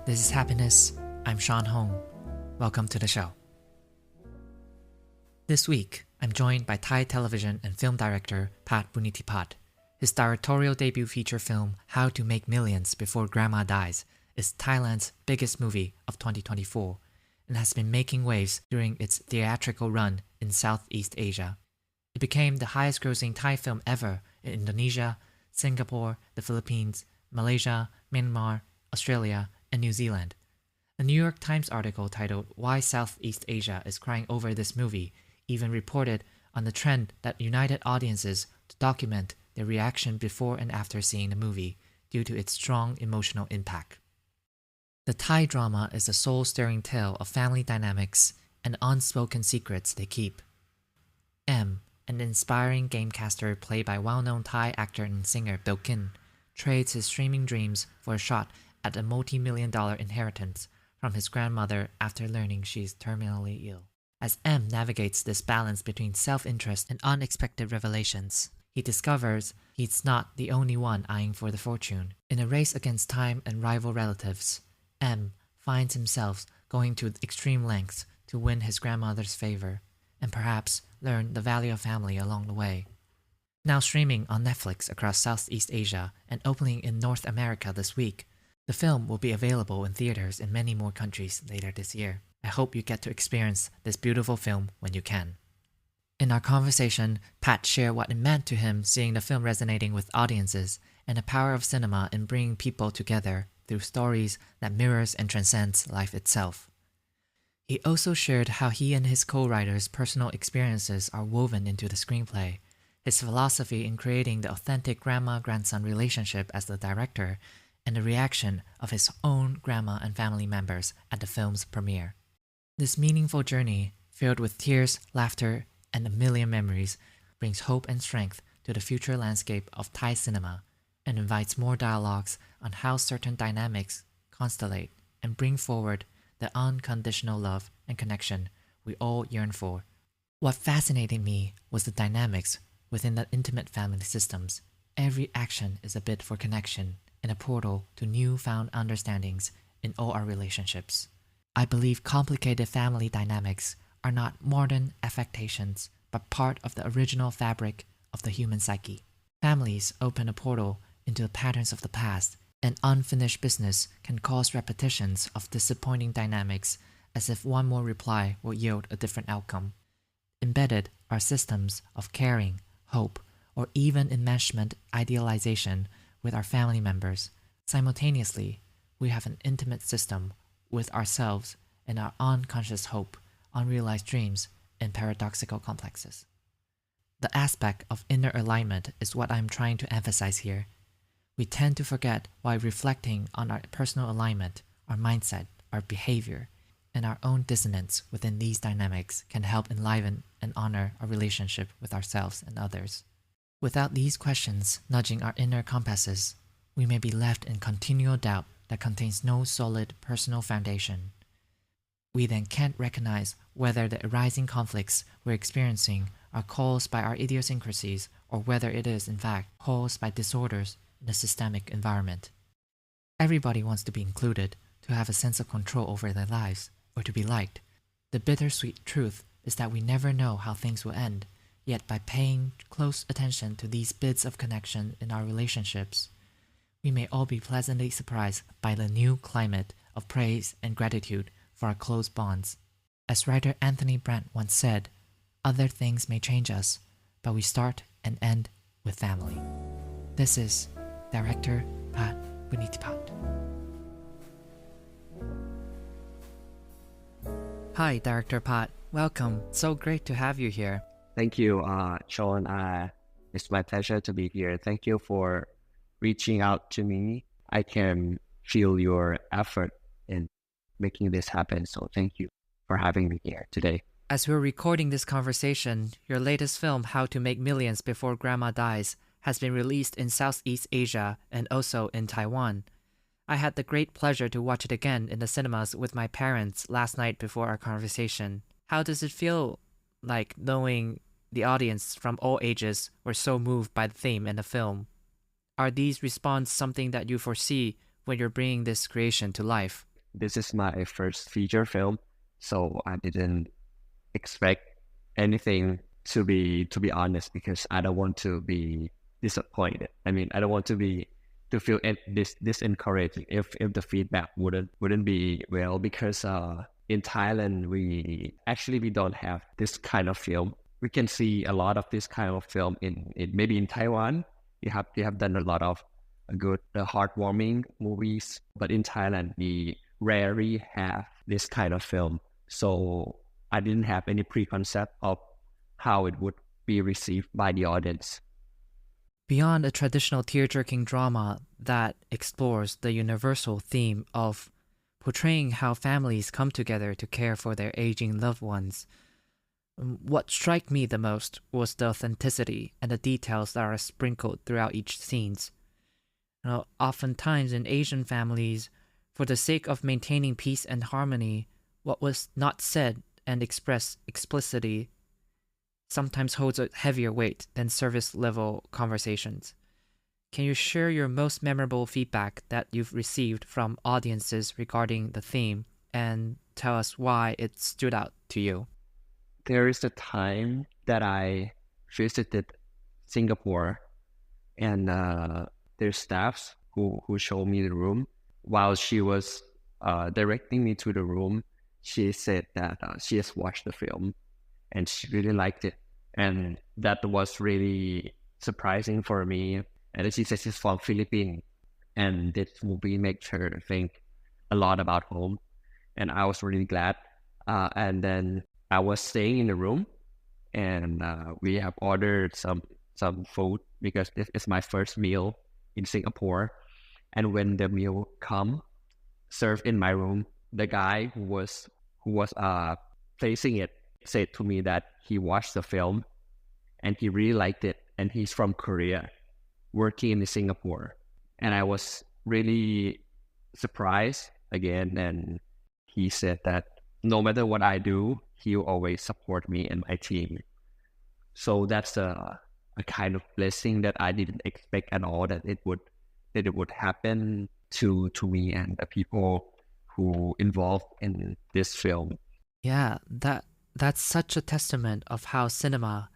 This is Happenus. I'm Sean Hong. Welcome to the show. This week, I'm joined by Thai television and film director Pat Boonnitipat. His directorial debut feature film, How to Make Millions Before Grandma Dies, is Thailand's biggest movie of 2024 and has been making waves during its theatrical run in Southeast Asia. It became the highest-grossing Thai film ever in Indonesia, Singapore, the Philippines, Malaysia, Myanmar, Australia, and New Zealand. A New York Times article titled Why Southeast Asia is Crying Over This Movie even reported on the trend that united audiences to document their reaction before and after seeing the movie due to its strong emotional impact. The Thai drama is a soul-stirring tale of family dynamics and unspoken secrets they keep. M, an inspiring gamecaster played by well-known Thai actor and singer Billkin, trades his streaming dreams for a shot at a multi-million-dollar inheritance from his grandmother after learning she's terminally ill. As M navigates this balance between self-interest and unexpected revelations, he discovers he's not the only one eyeing for the fortune. In a race against time and rival relatives, M finds himself going to extreme lengths to win his grandmother's favor and perhaps learn the value of family along the way. Now streaming on Netflix across Southeast Asia and opening in North America this week, the film will be available in theaters in many more countries later this year. I hope you get to experience this beautiful film when you can. In our conversation, Pat shared what it meant to him seeing the film resonating with audiences and the power of cinema in bringing people together through stories that mirrors and transcends life itself. He also shared how he and his co-writers' personal experiences are woven into the screenplay, his philosophy in creating the authentic grandma-grandson relationship as the director, and the reaction of his own grandma and family members at the film's premiere. This meaningful journey, filled with tears, laughter, and a million memories, brings hope and strength to the future landscape of Thai cinema and invites more dialogues on how certain dynamics constellate and bring forward the unconditional love and connection we all yearn for. What fascinated me was the dynamics within the intimate family systems. Every action is a bid for connection and a portal to newfound understandings in all our relationships. I believe complicated family dynamics are not modern affectations, but part of the original fabric of the human psyche. Families open a portal into the patterns of the past, and unfinished business can cause repetitions of disappointing dynamics as if one more reply will yield a different outcome. Embedded are systems of caring, hope, or even enmeshment idealization with our family members. Simultaneously, we have an intimate system with ourselves and our unconscious hope, unrealized dreams, and paradoxical complexes. The aspect of inner alignment is what I'm trying to emphasize here. We tend to forget why reflecting on our personal alignment, our mindset, our behavior, and our own dissonance within these dynamics can help enliven and honor our relationship with ourselves and others. Without these questions nudging our inner compasses, we may be left in continual doubt that contains no solid personal foundation. We then can't recognize whether the arising conflicts we're experiencing are caused by our idiosyncrasies or whether it is, in fact, caused by disorders in the systemic environment. Everybody wants to be included, to have a sense of control over their lives, or to be liked. The bittersweet truth is that we never know how things will end, yet by paying close attention to these bits of connection in our relationships, we may all be pleasantly surprised by the new climate of praise and gratitude for our close bonds. As writer Anthony Brandt once said, other things may change us, but we start and end with family. This is director Pat Boonnitipat. Hi, Director Pat. Welcome. So great to have you here. Thank you, Sean. It's my pleasure to be here. Thank you for reaching out to me. I can feel your effort in making this happen. So thank you for having me here today. As we're recording this conversation, your latest film, How to Make Millions Before Grandma Dies, has been released in Southeast Asia and also in Taiwan. I had the great pleasure to watch it again in the cinemas with my parents last night before our conversation. How does it feel like knowing the audience from all ages were so moved by the theme and the film? Are these responses something that you foresee when you're bringing this creation to life? this is my first feature film, so I didn't expect anything to be honest, because I don't want to be disappointed. I mean, I don't want to feel disencouraged if the feedback wouldn't be well, because in Thailand we don't have this kind of film. We can see a lot of this kind of film in maybe in Taiwan. You have done a lot of good heartwarming movies, but in Thailand we rarely have this kind of film. So I didn't have any preconcept of how it would be received by the audience. Beyond a traditional tear-jerking drama that explores the universal theme of portraying how families come together to care for their aging loved ones, what struck me the most was the authenticity and the details that are sprinkled throughout each scenes. Oftentimes in Asian families, for the sake of maintaining peace and harmony, what was not said and expressed explicitly sometimes holds a heavier weight than service-level conversations. Can you share your most memorable feedback that you've received from audiences regarding the theme, and tell us why it stood out to you? There is a time that I visited Singapore, and their staffs who showed me the room. While she was directing me to the room, she said that she has watched the film and she really liked it. And that was really surprising for me. And she said she's from Philippines, and this movie makes her think a lot about home. And I was really glad. And then I was staying in the room, and we have ordered some food, because this is my first meal in Singapore. And when the meal come served in my room, the guy who was placing it said to me that he watched the film and he really liked it, and he's from Korea, working in Singapore. And I was really surprised again, and he said that no matter what I do, he'll always support me and my team. So that's a kind of blessing that I didn't expect at all, that it would happen to me and the people who involved in this film. Yeah, that's such a testament of how cinema,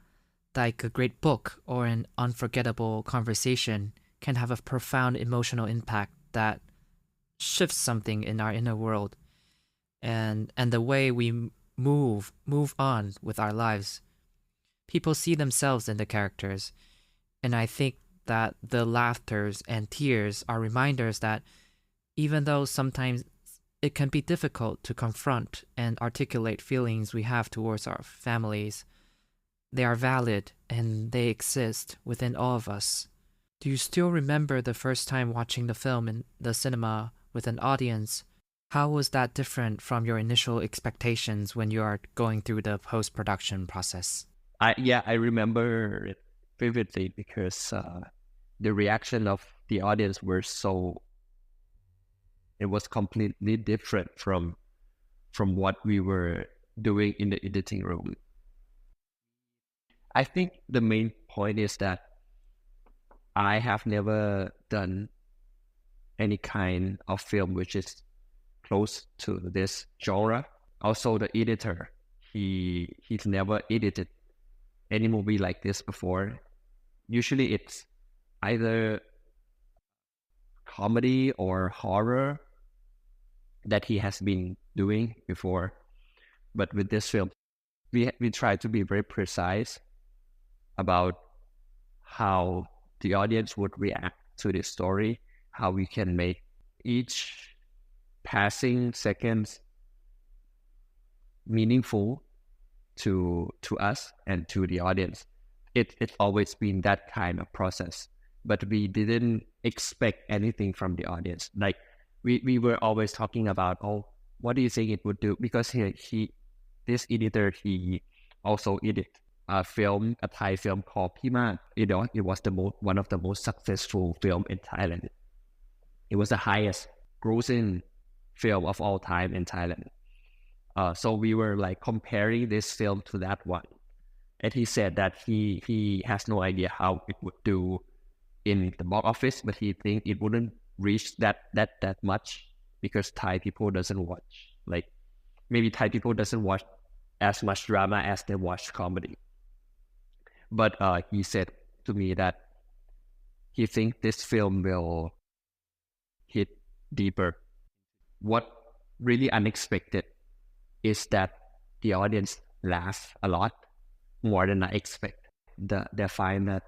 like a great book or an unforgettable conversation, can have a profound emotional impact that shifts something in our inner world and the way we move on with our lives. People see themselves in the characters, and I think that the laughters and tears are reminders that even though sometimes it can be difficult to confront and articulate feelings we have towards our families, they are valid and they exist within all of us. Do you still remember the first time watching the film in the cinema with an audience? How was that different from your initial expectations when you are going through the post-production process? I remember it vividly, because the reaction of the audience it was completely different from what we were doing in the editing room. I think the main point is that I have never done any kind of film which is close to this genre. Also, the editor, he's never edited any movie like this before. Usually it's either comedy or horror that he has been doing before. But with this film, we try to be very precise about how the audience would react to this story, how we can make each passing seconds meaningful to us and to the audience. It's always been that kind of process, but we didn't expect anything from the audience. Like we were always talking about, oh, what do you think it would do? Because this editor, he also edited a Thai film called Pima. It was one of the most successful film in Thailand. It was the highest grossing film of all time in Thailand. So we were like comparing this film to that one. And he said that he has no idea how it would do in the box office, but he thinks it wouldn't reach that much because Thai people doesn't watch, like maybe Thai people doesn't watch as much drama as they watch comedy. But he said to me that he thinks this film will hit deeper. What really unexpected is that the audience laugh a lot more than I expect. They find that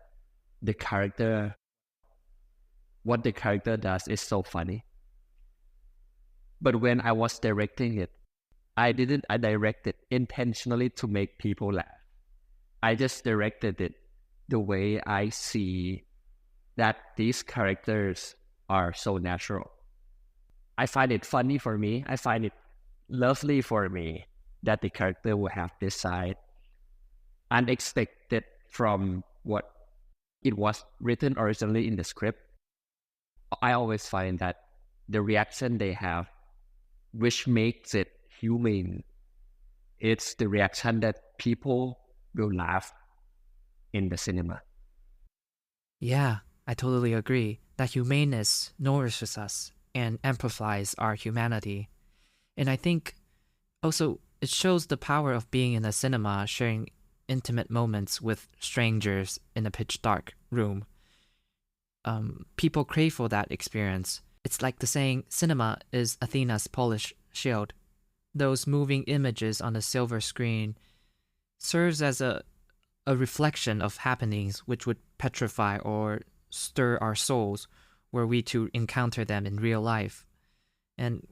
what the character does is so funny. But when I was directing it, I directed intentionally to make people laugh. I just directed it the way I see that these characters are so natural. I find it funny for me. I find it lovely for me that the character will have this side unexpected from what it was written originally in the script. I always find that the reaction they have, which makes it human, it's the reaction that people will laugh in the cinema. Yeah, I totally agree that humaneness nourishes us and amplifies our humanity. And I think also it shows the power of being in a cinema, sharing intimate moments with strangers in a pitch dark room. People crave for that experience. It's like the saying, cinema is Athena's polished shield. Those moving images on the silver screen serves as a reflection of happenings which would petrify or stir our souls were we to encounter them in real life. And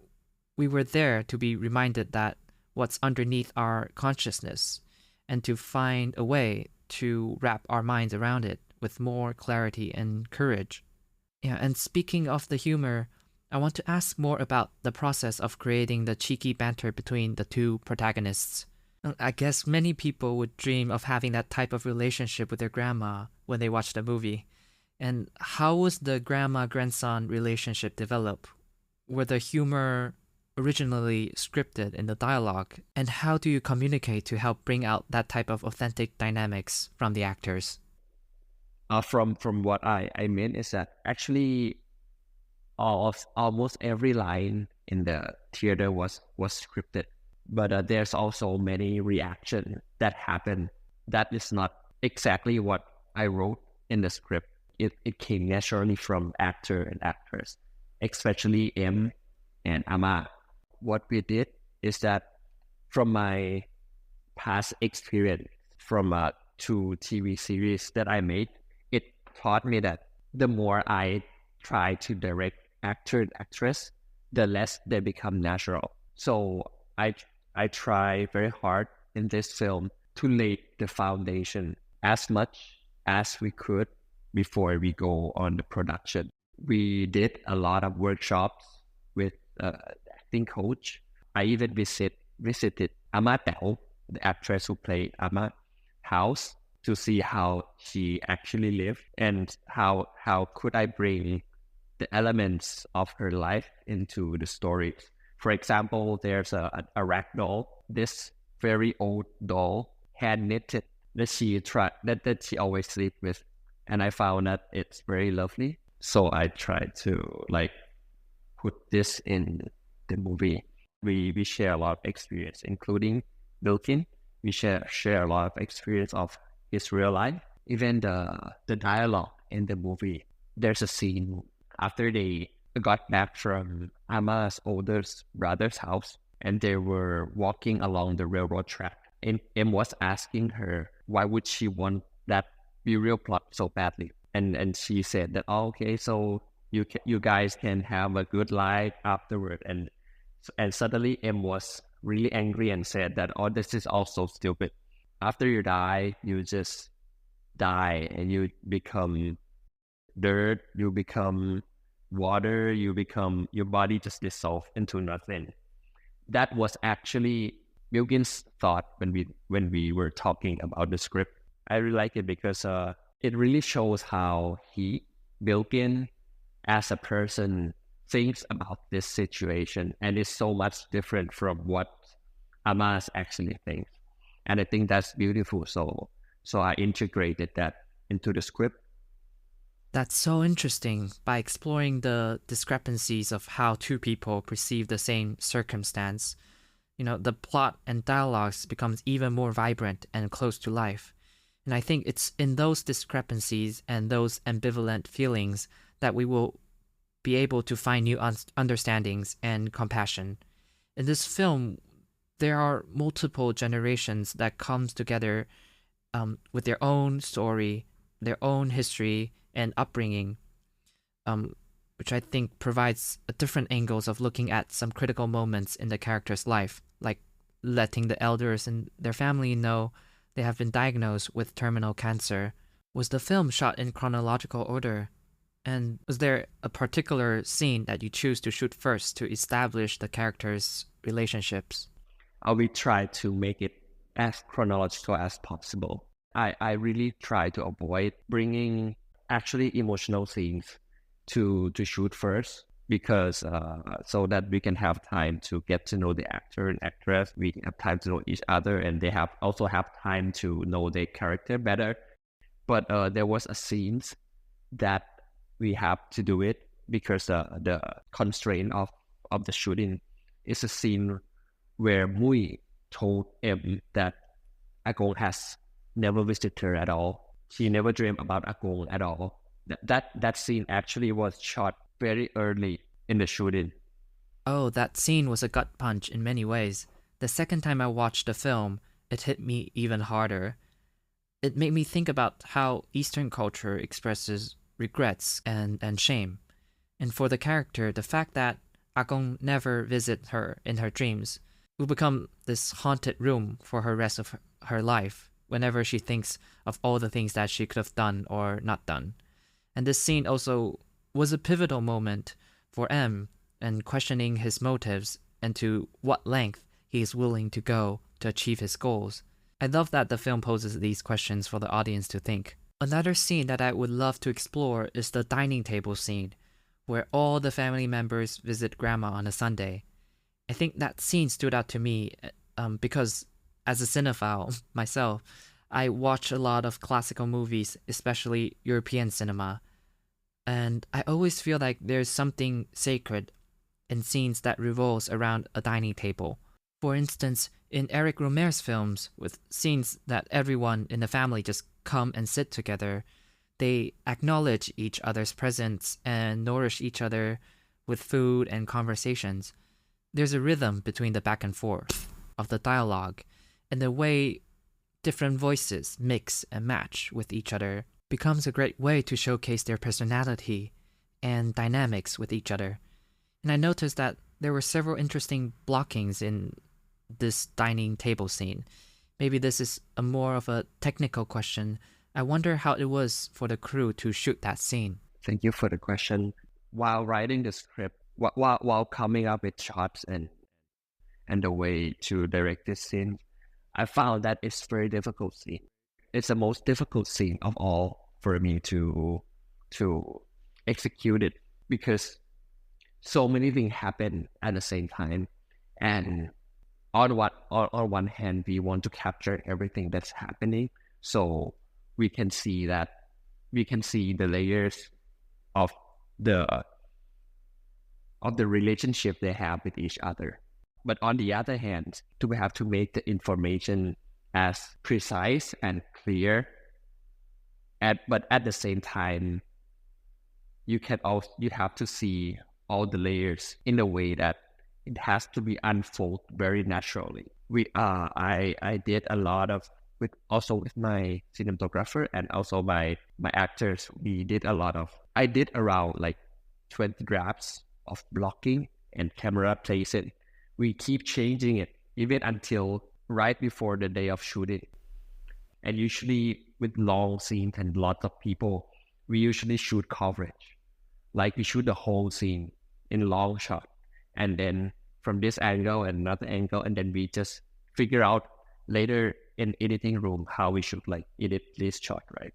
we were there to be reminded that what's underneath our consciousness and to find a way to wrap our minds around it with more clarity and courage. Yeah, and speaking of the humor, I want to ask more about the process of creating the cheeky banter between the two protagonists. I guess many people would dream of having that type of relationship with their grandma when they watch the movie. And how was the grandma-grandson relationship develop? Were the humor originally scripted in the dialogue? And how do you communicate to help bring out that type of authentic dynamics from the actors? From what I mean is that actually almost every line in the theater was scripted, but there's also many reactions that happen that is not exactly what I wrote in the script. It came naturally from actor and actress, especially M and Ama. What we did is that from my past experience from 2 TV series that I made, it taught me that the more I try to direct actor and actress, the less they become natural. So I try very hard in this film to lay the foundation as much as we could before we go on the production. We did a lot of workshops with acting coach. I even visited Ama Tao, the actress who played Ama, house to see how she actually lived and how could I bring the elements of her life into the story. For example, there's a rag doll, this very old doll, hand knitted, that she always sleep with, and I found that it's very lovely. So I tried to put this in the movie. We share a lot of experience, including Billkin. We share a lot of experience of his real life. Even the dialogue in the movie. There's a scene after they got back from Ama's oldest brother's house, and they were walking along the railroad track. And M was asking her why would she want that burial plot so badly, and she said that, oh, okay, so you guys can have a good life afterward. And suddenly M was really angry and said that, oh, this is also stupid. After you die, you just die and you become dirt, you become water, your body just dissolves into nothing. That was actually Billkin's thought when we were talking about the script. I really like it because it really shows how Billkin, as a person, thinks about this situation, and is so much different from what Amas actually thinks. And I think that's beautiful. So I integrated that into the script. That's so interesting. By exploring the discrepancies of how two people perceive the same circumstance, the plot and dialogues becomes even more vibrant and close to life. And I think it's in those discrepancies and those ambivalent feelings that we will be able to find new understandings and compassion. In this film, there are multiple generations that comes together with their own story, their own history and upbringing, which I think provides a different angles of looking at some critical moments in the character's life, like letting the elders and their family know they have been diagnosed with terminal cancer. Was the film shot in chronological order? And was there a particular scene that you choose to shoot first to establish the characters' relationships? I will try to make it as chronological as possible. I really try to avoid bringing actually emotional scenes to shoot first, because so that we can have time to get to know the actor and actress. We have time to know each other, and they also have time to know their character better. But there was a scenes that we have to do it because the constraint of the shooting is a scene where Mui told Em that Agong has never visited her at all. She never dreamed about Agong at all. That scene actually was shot very early in the shooting. Oh, that scene was a gut punch in many ways. The second time I watched the film, it hit me even harder. It made me think about how Eastern culture expresses regrets and shame. And for the character, the fact that Agong never visits her in her dreams will become this haunted room for her rest of her life whenever she thinks of all the things that she could have done or not done. And this scene also was a pivotal moment for M and questioning his motives and to what length he is willing to go to achieve his goals. I love that the film poses these questions for the audience to think. Another scene that I would love to explore is the dining table scene, where all the family members visit Grandma on a Sunday. I think that scene stood out to me because as a cinephile myself, I watch a lot of classical movies, especially European cinema, and I always feel like there's something sacred in scenes that revolves around a dining table. For instance, in Eric Romer's films, with scenes that everyone in the family just come and sit together, they acknowledge each other's presence and nourish each other with food and conversations. There's a rhythm between the back and forth of the dialogue, and the way different voices mix and match with each other becomes a great way to showcase their personality and dynamics with each other. And I noticed that there were several interesting blockings in this dining table scene. Maybe this is more of a technical question. I wonder how it was for the crew to shoot that scene. Thank you for the question. While writing the script, while coming up with shots and the way to direct this scene, I found that it's very difficult scene. It's the most difficult scene of all for me to execute it, because so many things happen at the same time, and on one hand we want to capture everything that's happening, so we can see the layers of the relationship they have with each other. But on the other hand, we have to make the information as precise and clear. But at the same time, you have to see all the layers in a way that it has to be unfold very naturally. I did a lot of with my cinematographer and also my actors. I did around like 20 drafts of blocking and camera placement. We keep changing it even until right before the day of shooting. And usually with long scenes and lots of people, we usually shoot coverage. Like we shoot the whole scene in long shot. And then from this angle and another angle, and then we just figure out later in editing room how we should like edit this shot, right?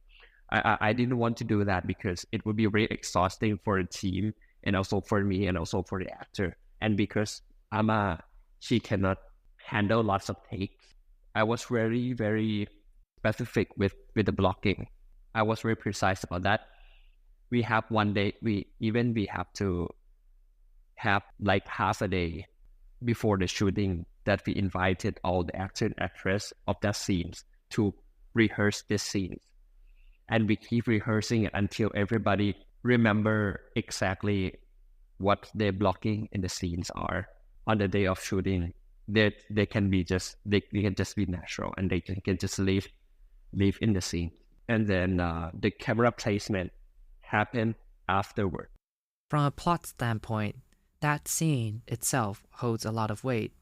I didn't want to do that because it would be very exhausting for the team and also for me and also for the actor. And because she cannot handle lots of takes, I was very, very specific with the blocking. I was very precise about that. we have one day, we have to have like half a day before the shooting that we invited all the actor and actress of that scenes to rehearse this scenes. And we keep rehearsing it until everybody remember exactly what their blocking in the scenes are. On the day of shooting, they can be just they can just be natural, and they can just live in the scene. And then the camera placement happened afterward. From a plot standpoint, that scene itself holds a lot of weight.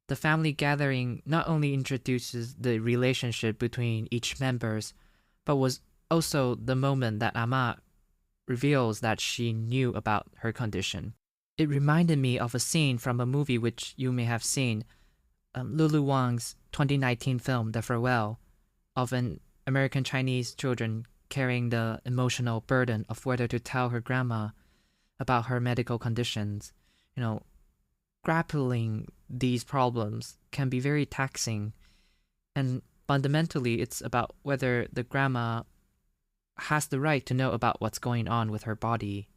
The family gathering not only introduces the relationship between each members, but was also the moment that Ama reveals that she knew about her condition. It reminded me of a scene from a movie which you may have seen, Lulu Wang's 2019 film, The Farewell, of an American Chinese children carrying the emotional burden of whether to tell her grandma about her medical conditions. Grappling these problems can be very taxing, and fundamentally it's about whether the grandma has the right to know about what's going on with her body.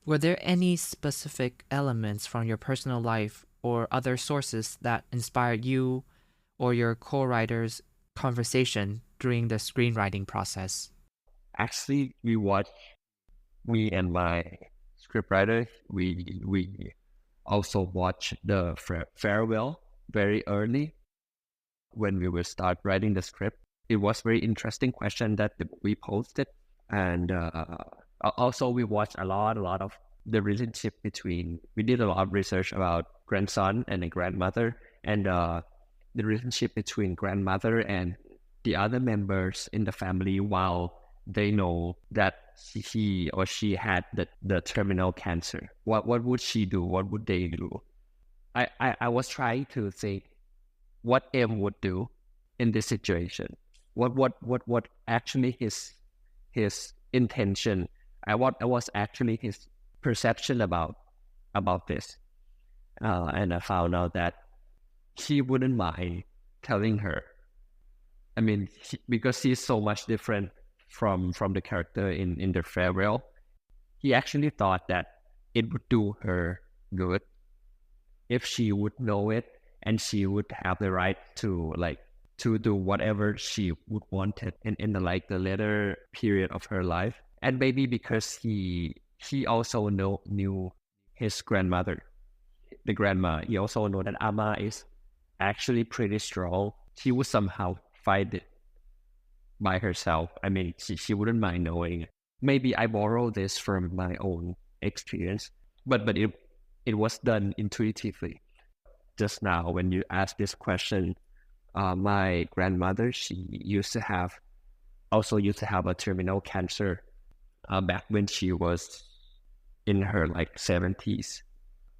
Were there any specific elements from your personal life or other sources that inspired you or your co-writers' conversation during the screenwriting process? Actually, me and my scriptwriter, we also watched the farewell very early when we will start writing the script. It was very interesting question that we posted, and also we watched a lot of the relationship between. We did a lot of research about grandson and the grandmother, and the relationship between grandmother and the other members in the family while they know that he or she had the terminal cancer. What would she do? What would they do? I was trying to think what M would do in this situation. What actually his intention? What was actually his perception about this? And I found out that he wouldn't mind telling her. I mean, because he's so much different from the character in the farewell, he actually thought that it would do her good if she would know it, and she would have the right to do whatever she would want it in the the later period of her life. And maybe because he also knew his grandmother, the grandma, he also know that Ama is actually pretty strong. She would somehow fight it by herself. I mean, she wouldn't mind knowing. Maybe I borrow this from my own experience, but it was done intuitively. Just now, when you asked this question, my grandmother, she used to have a terminal cancer back when she was in her 70s.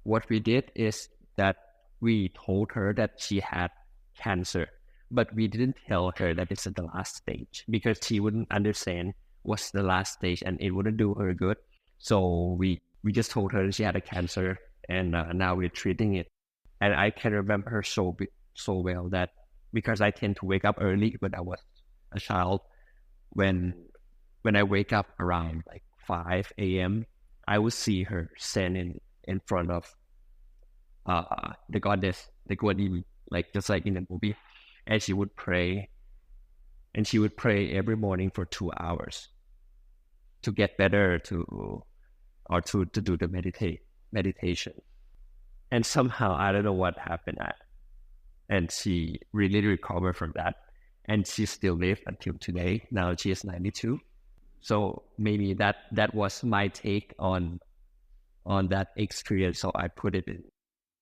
What we did is that we told her that she had cancer, but we didn't tell her that it's at the last stage, because she wouldn't understand what's the last stage and it wouldn't do her good. So we just told her she had a cancer, and now we're treating it. And I can remember her so well that, because I tend to wake up early when I was a child, when I wake up around 5 a.m., I would see her standing in front of the goddess, the Guadim, just like in the movie, and she would pray. And she would pray every morning for 2 hours to get better, to do the meditation. And somehow, I don't know what happened, and she really recovered from that. And she still lived until today. Now she is 92. So maybe that was my take on that experience. So I put it in.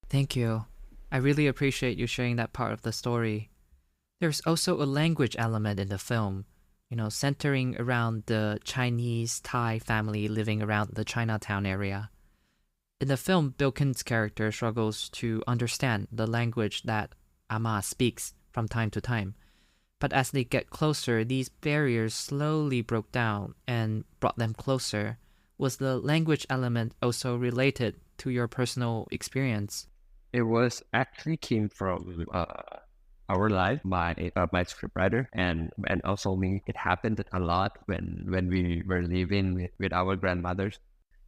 Thank you. I really appreciate you sharing that part of the story. There's also a language element in the film, centering around the Chinese Thai family living around the Chinatown area. In the film, Billkin's character struggles to understand the language that Ama speaks from time to time. But as they get closer, these barriers slowly broke down and brought them closer. Was the language element also related to your personal experience? It was actually came from our life by my scriptwriter and also me. It happened a lot when we were living with our grandmothers.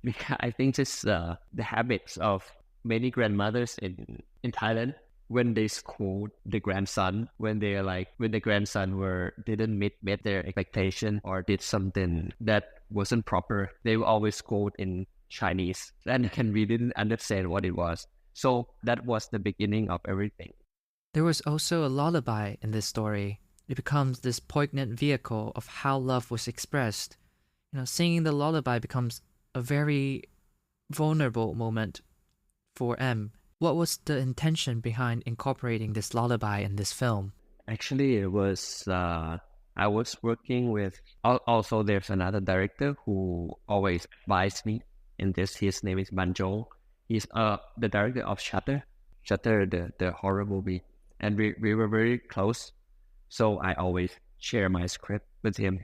Because I think it's the habits of many grandmothers in Thailand when they scold the grandson when the grandson didn't meet their expectation or did something that wasn't proper. They will always scold in Chinese and we didn't understand what it was. So that was the beginning of everything. There was also a lullaby in this story. It becomes this poignant vehicle of how love was expressed. Singing the lullaby becomes a very vulnerable moment for M. What was the intention behind incorporating this lullaby in this film? Actually, it was I was working with also there's another director who always advised me in this. His name is Banjo. He's the director of Shutter, the horror movie, and we were very close. So I always share my script with him.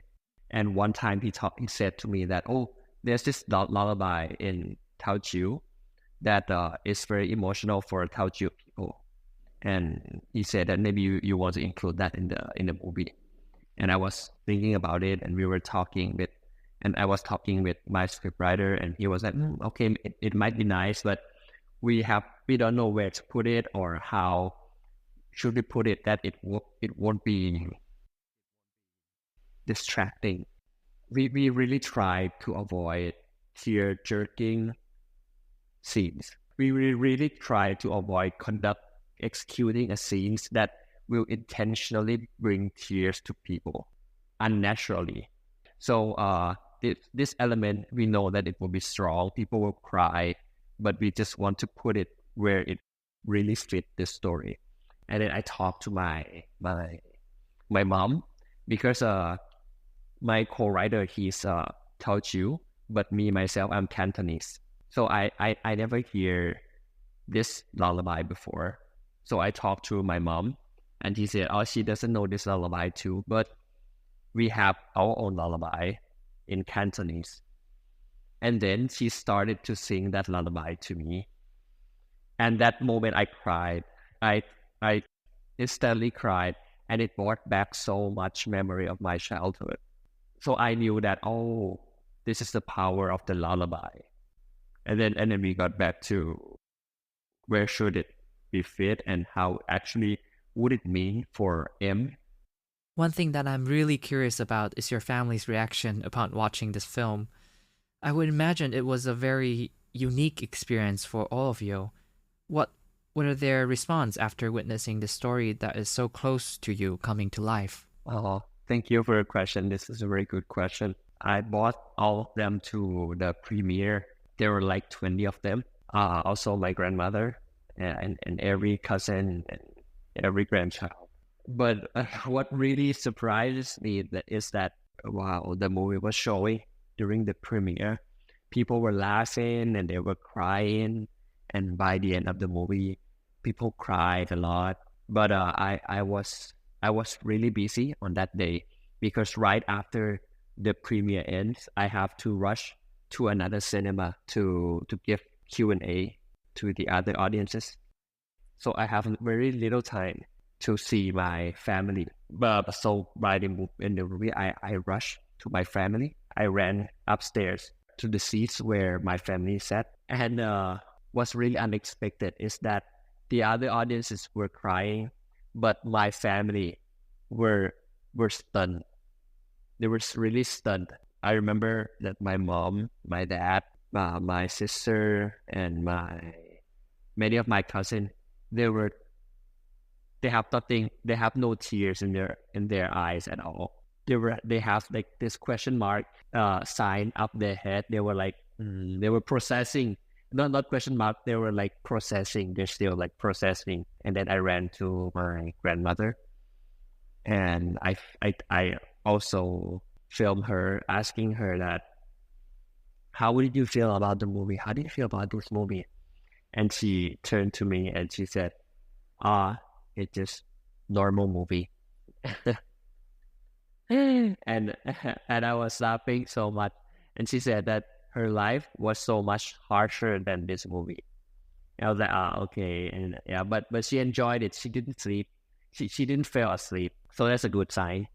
And one time he said to me that, oh, there's this lullaby in Teochew that is very emotional for Teochew people. And he said that maybe you want to include that in the movie. And I was thinking about it, and I was talking with my scriptwriter, and he was like, okay, it might be nice, but we don't know where to put it or how should we put it that it won't be distracting. We really try to avoid tear-jerking scenes. We really try to avoid executing a scenes that will intentionally bring tears to people unnaturally. So this element, we know that it will be strong. People will cry, but we just want to put it where it really fit the story. And then I talked to my mom because my co-writer, he's Teochew, but myself, I'm Cantonese. So I never hear this lullaby before. So I talked to my mom, and he said, oh, she doesn't know this lullaby too, but we have our own lullaby in Cantonese. And then she started to sing that lullaby to me. And that moment I cried. I instantly cried, and it brought back so much memory of my childhood. So I knew that, oh, this is the power of the lullaby. And then we got back to where should it be fit and how actually would it mean for M. One thing that I'm really curious about is your family's reaction upon watching this film. I would imagine it was a very unique experience for all of you. What were their response after witnessing the story that is so close to you coming to life? Oh, thank you for your question. This is a very good question. I brought all of them to the premiere. There were like 20 of them. Also my grandmother and every cousin and every grandchild. But what really surprised me is that, wow, the movie was showing during the premiere. People were laughing and they were crying. And by the end of the movie, people cried a lot. But I was really busy on that day because right after the premiere ends, I have to rush to another cinema to give Q&A to the other audiences. So I have very little time to see my family. But so in the movie, I rushed to my family. I ran upstairs to the seats where my family sat. And what's really unexpected is that the other audiences were crying, but my family were stunned. They were really stunned. I remember that my mom, my dad, my sister, and many of my cousins, they have nothing. They have no tears in their eyes at all. They have like this question mark sign up their head. They were like they were processing. Not question mark. They were like processing. They're still like processing. And then I ran to my grandmother, and I also filmed her, asking her that, how did you feel about the movie? How did you feel about this movie? And she turned to me and she said, it's just normal movie. and I was laughing so much. And she said that her life was so much harsher than this movie. I was like, okay. And yeah, but she enjoyed it. She didn't sleep. she didn't fall asleep. So that's a good sign.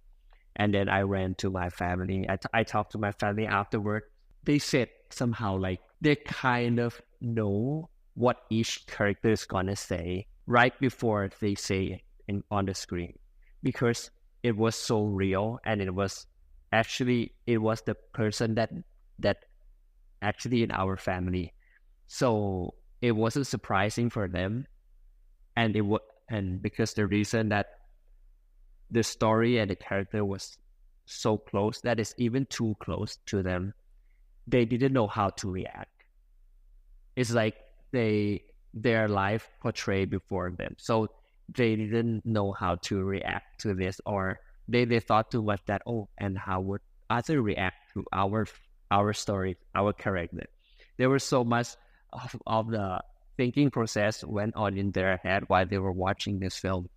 And then I ran to my family. I talked to my family afterward. They said somehow like they kind of know what each character is gonna say right before they say it on the screen, because it was so real, and it was the person that actually in our family. So it wasn't surprising for them, and because the reason that the story and the character was so close, that is even too close to them, they didn't know how to react. It's like their life portrayed before them, so they didn't know how to react to this, or they thought too much that, oh, and how would others react to our story, our character. There was so much of the thinking process went on in their head while they were watching this film.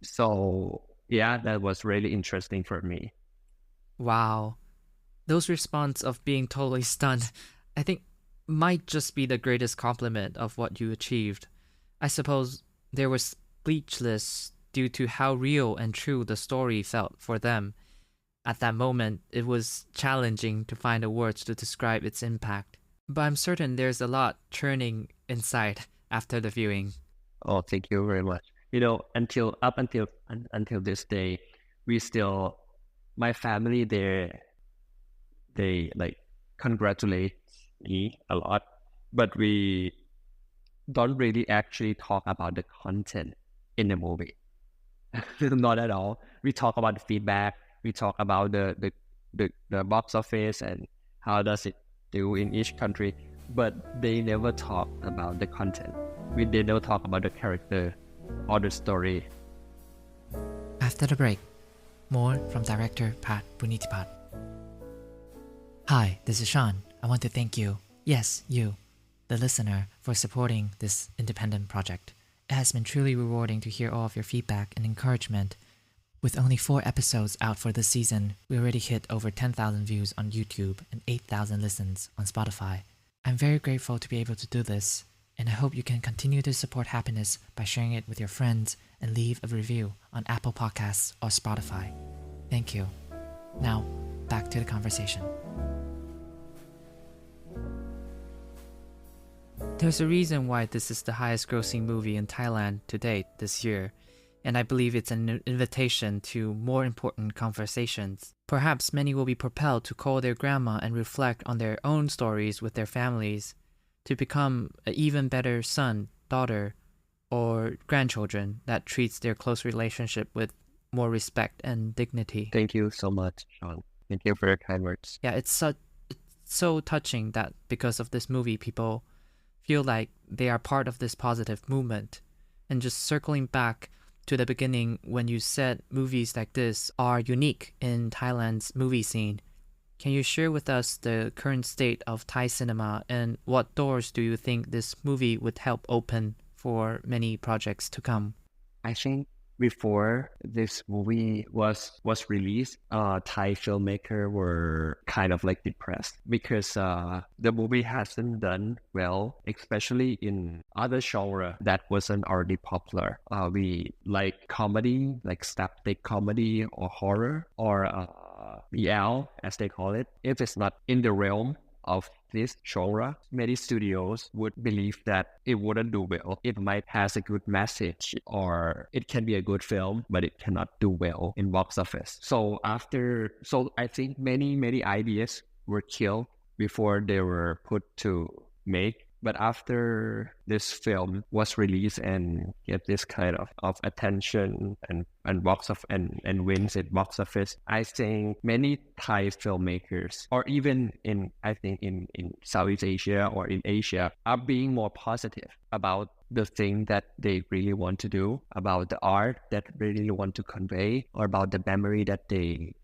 So yeah, that was really interesting for me. Wow. Those response of being totally stunned, I think, might just be the greatest compliment of what you achieved. I suppose they were speechless due to how real and true the story felt for them. At that moment, it was challenging to find the words to describe its impact. But I'm certain there's a lot churning inside after the viewing. Oh, thank you very much. Until this day, we still, my family, they like congratulate me a lot, but we don't really actually talk about the content in the movie. Not at all. We talk about the feedback. We talk about the box office and how does it do in each country, but they never talk about the content. They never talk about the character or the story. After the break, more from director Pat Boonnitipat. Hi, this is Sean. I want to thank you, yes, you, the listener, for supporting this independent project. It has been truly rewarding to hear all of your feedback and encouragement. With only 4 episodes out for this season, we already hit over 10,000 views on YouTube and 8,000 listens on Spotify. I'm very grateful to be able to do this, and I hope you can continue to support Happenus by sharing it with your friends and leave a review on Apple Podcasts or Spotify. Thank you. Now, back to the conversation. There's a reason why this is the highest grossing movie in Thailand to date this year, and I believe it's an invitation to more important conversations. Perhaps many will be propelled to call their grandma and reflect on their own stories with their families, to become an even better son, daughter, or grandchildren that treats their close relationship with more respect and dignity. Thank you so much, Sean. Thank you for your kind words. Yeah, it's so touching that because of this movie, people feel like they are part of this positive movement. And just circling back to the beginning when you said movies like this are unique in Thailand's movie scene, can you share with us the current state of Thai cinema and what doors do you think this movie would help open for many projects to come? I think before this movie was released, Thai filmmakers were kind of like depressed because the movie hasn't done well, especially in other genre that wasn't already popular. We like comedy, like slapstick comedy or horror or BL, as they call it. If it's not in the realm of this genre, many studios would believe that it wouldn't do well. It might has a good message or it can be a good film, but it cannot do well in box office. So I think many ideas were killed before they were put to make. But after this film was released and get this kind of attention and box of and wins at box office, I think many Thai filmmakers, or even in Southeast Asia or in Asia, are being more positive about the thing that they really want to do, about the art that they really want to convey, or about the memory that they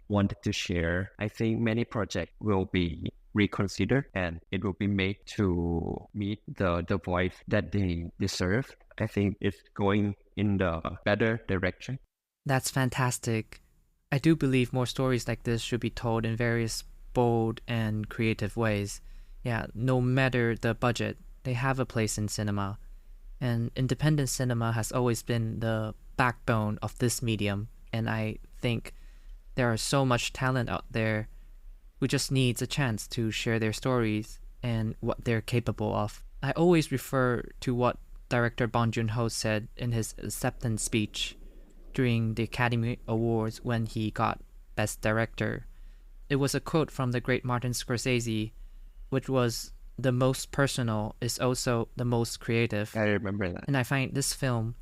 wanted to share. I think many projects will be reconsidered and it will be made to meet the voice that they deserve. I think it's going in the better direction. That's fantastic. I do believe more stories like this should be told in various bold and creative ways. Yeah, no matter the budget, they have a place in cinema. And independent cinema has always been the backbone of this medium, and I think there are so much talent out there who just needs a chance to share their stories and what they're capable of. I always refer to what director Bong Joon-ho said in his acceptance speech during the Academy Awards when he got Best Director. It was a quote from the great Martin Scorsese, which was, "The most personal is also the most creative." I remember that. And I find this film,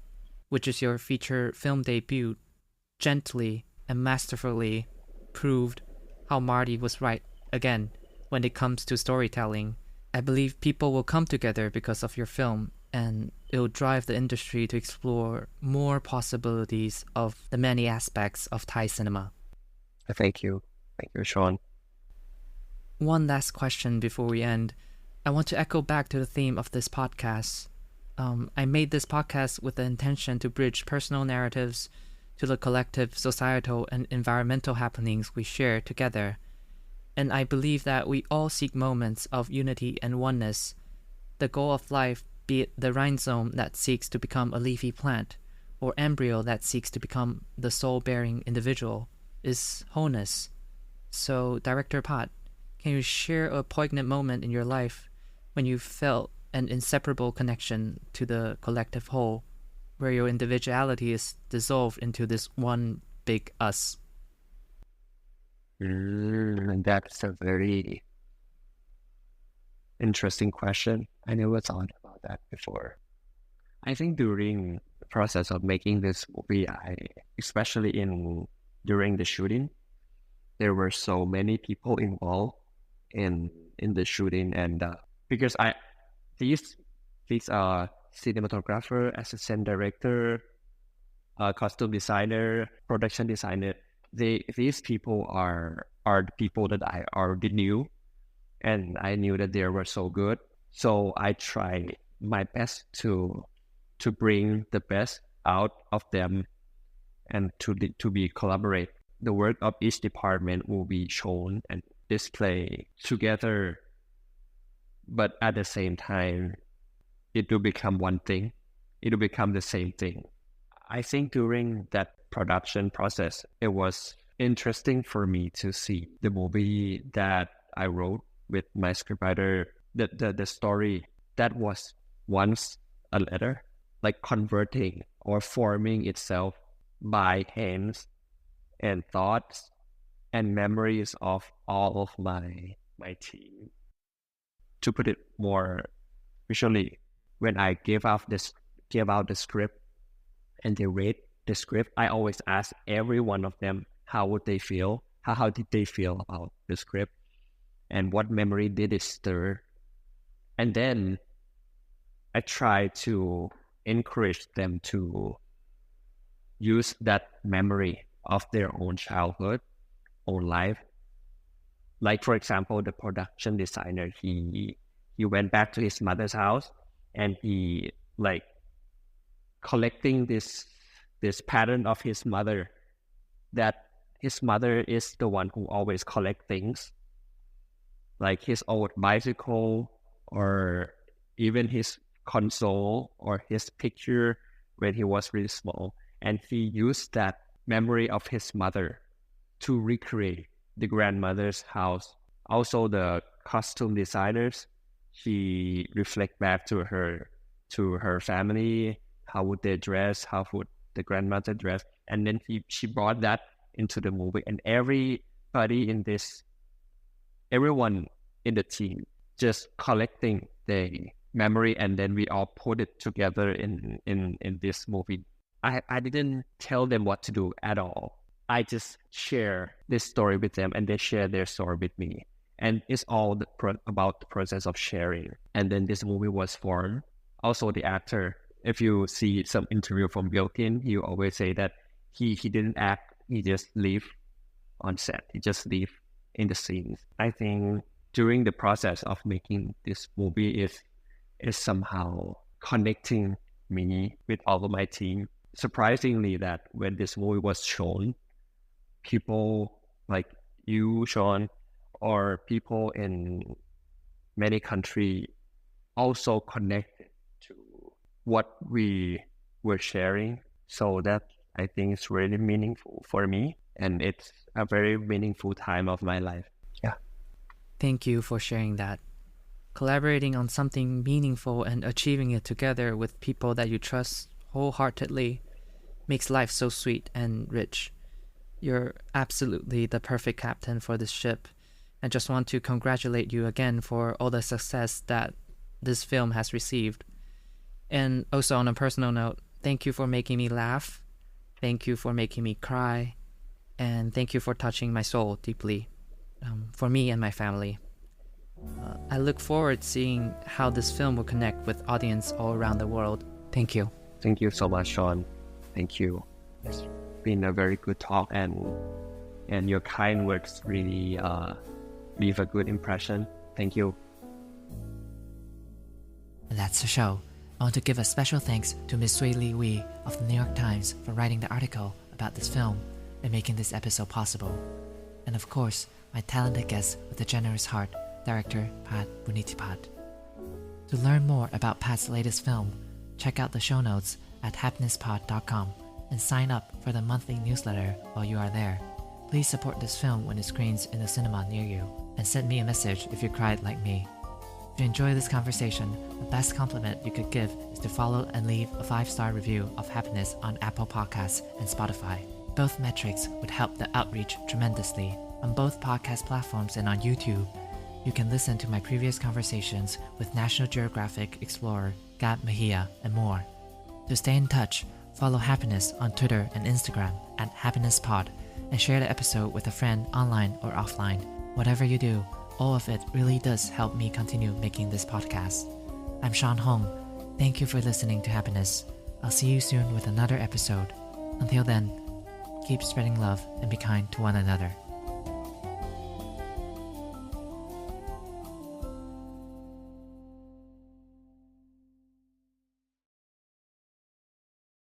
which is your feature film debut, gently and masterfully proved how Marty was right again when it comes to storytelling. I believe people will come together because of your film, and it'll drive the industry to explore more possibilities of the many aspects of Thai cinema. Thank you. Thank you, Sean. One last question before we end. I want to echo back to the theme of this podcast. I made this podcast with the intention to bridge personal narratives to the collective societal and environmental happenings we share together. And I believe that we all seek moments of unity and oneness. The goal of life, be it the rhizome that seeks to become a leafy plant, or embryo that seeks to become the soul-bearing individual, is wholeness. So, Director Pat, can you share a poignant moment in your life when you felt an inseparable connection to the collective whole, where your individuality is dissolved into this one big us? That's a very interesting question. I never thought about that before. I think during the process of making this movie, especially during the shooting, there were so many people involved in the shooting, and because these cinematographer, assistant director, costume designer, production designer, these people are the people that I already knew, and I knew that they were so good. So I tried my best to bring the best out of them and to be collaborate. The work of each department will be shown and displayed together, but at the same time, it will become one thing. It will become the same thing. I think during that production process, it was interesting for me to see the movie that I wrote with my scriptwriter, the story that was once a letter, like converting or forming itself by hands and thoughts and memories of all of my team. To put it more visually, when I gave out the script and they read the script, I always ask every one of them how would they feel, how did they feel about the script, and what memory did it stir. And then I try to encourage them to use that memory of their own childhood, own life. Like, for example, the production designer, he went back to his mother's house and he like collecting this pattern of his mother, that his mother is the one who always collect things, like his old bicycle or even his console or his picture when he was really small. And he used that memory of his mother to recreate the grandmother's house. Also, the costume designers, she reflect back to her family, how would they dress, how would the grandmother dress, and then she brought that into the movie. And everyone in the team just collecting the memory, and then we all put it together in this movie. I didn't tell them what to do at all. I just share this story with them, and they share their story with me. And it's all about the process of sharing. And then this movie was formed. Also, the actor, if you see some interview from Billkin, he always say that he didn't act, he just live on set. He just live in the scenes. I think during the process of making this movie is somehow connecting me with all of my team. Surprisingly, that when this movie was shown, people like you, Sean, or people in many countries also connected to what we were sharing. So that I think is really meaningful for me, and it's a very meaningful time of my life. Yeah. Thank you for sharing that. Collaborating on something meaningful and achieving it together with people that you trust wholeheartedly makes life so sweet and rich. You're absolutely the perfect captain for this ship, and just want to congratulate you again for all the success that this film has received. And also on a personal note, thank you for making me laugh, thank you for making me cry, and thank you for touching my soul deeply, for me and my family. I look forward to seeing how this film will connect with audience all around the world. Thank you. Thank you so much, Sean. Thank you. It's been a very good talk, and your kind words really leave a good impression. Thank you. And that's the show. I want to give a special thanks to Ms. Sui Li Wee of the New York Times for writing the article about this film and making this episode possible. And of course, my talented guest with a generous heart, director Pat Boonnitipat. To learn more about Pat's latest film, check out the show notes at happenuspod.com and sign up for the monthly newsletter while you are there. Please support this film when it screens in a cinema near you, and send me a message if you cried like me. If you enjoy this conversation, the best compliment you could give is to follow and leave a 5-star review of Happenus on Apple Podcasts and Spotify. Both metrics would help the outreach tremendously. On both podcast platforms and on YouTube, you can listen to my previous conversations with National Geographic explorer Gab Mejia and more. To stay in touch, follow Happenus on Twitter and Instagram at HappenusPod, and share the episode with a friend online or offline. Whatever you do, all of it really does help me continue making this podcast. I'm Sean Hong. Thank you for listening to Happenus. I'll see you soon with another episode. Until then, keep spreading love and be kind to one another.